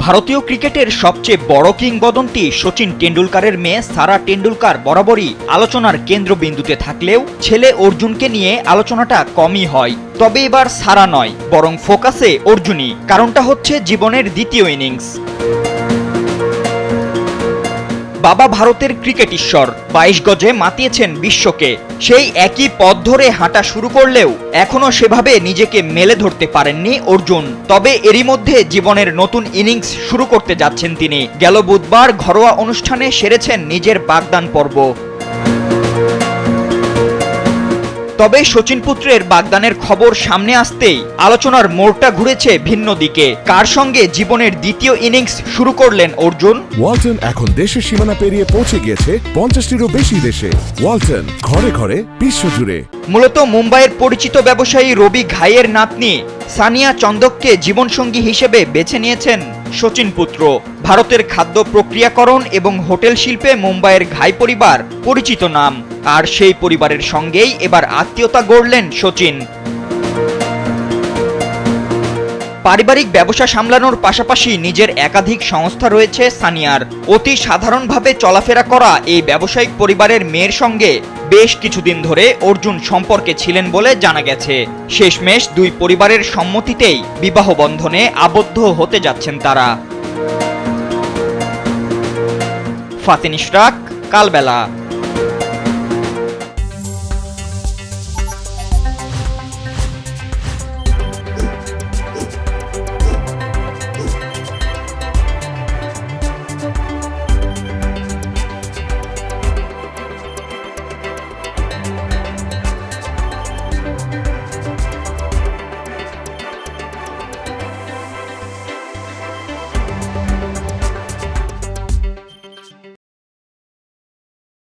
ভারতীয় ক্রিকেটের সবচেয়ে বড় কিংবদন্তি সচিন টেন্ডুলকারের মেয়ে সারা টেন্ডুলকার বরাবরই আলোচনার কেন্দ্রবিন্দুতে থাকলেও ছেলে অর্জুনকে নিয়ে আলোচনাটা কমই হয়। তবে এবার সারা নয়, বরং ফোকাসে অর্জুনই। কারণটা হচ্ছে জীবনের দ্বিতীয় ইনিংস। বাবা ভারতের ক্রিকেট ঈশ্বর, 22 গজে মাতিয়েছেন বিশ্বকে। সেই একই পথ ধরে হাঁটা শুরু করলেও এখনো সেভাবে নিজেকে মেলে ধরতে পারেননি অর্জুন। তবে এরই মধ্যে জীবনের নতুন ইনিংস শুরু করতে যাচ্ছেন তিনি। গেল বুধবার ঘরোয়া অনুষ্ঠানে সেরেছেন নিজের বাগদান পর্ব। তবে সচিন পুত্রের বাগদানের খবর সামনে আসতেই আলোচনার মোড়টা ঘুরেছে ভিন্ন দিকে। কার সঙ্গে জীবনের দ্বিতীয় ইনিংস শুরু করলেন অর্জুন? ওয়ালটন এখন দেশের সীমানা পেরিয়ে পৌঁছে গিয়েছে 50টিরও বেশি দেশে। ওয়ালটন, ঘরে ঘরে বিশ্বজুড়ে। মূলত মুম্বাইয়ের পরিচিত ব্যবসায়ী রবি ঘাইয়ের নাতনি সানিয়া চন্দককে জীবনসঙ্গী হিসেবে বেছে নিয়েছেন সচিন পুত্র। ভারতের খাদ্য প্রক্রিয়াকরণ এবং হোটেল শিল্পে মুম্বাইয়ের ঘাই পরিবার পরিচিত নাম, আর সেই পরিবারের সঙ্গেই এবার আত্মীয়তা গড়লেন সচিন। পারিবারিক ব্যবসা সামলানোর পাশাপাশি নিজের একাধিক সংস্থা রয়েছে সানিয়ার। অতি সাধারণভাবে চলাফেরা করা এই ব্যবসায়িক পরিবারের মেয়ের সঙ্গে বেশ কিছুদিন ধরে অর্জুন সম্পর্কে ছিলেন বলে জানা গেছে। শেষমেশ দুই পরিবারের সম্মতিতেই বিবাহ বন্ধনে আবদ্ধ হতে যাচ্ছেন তারা। ফাতিন ইশরাক, কালবেলা।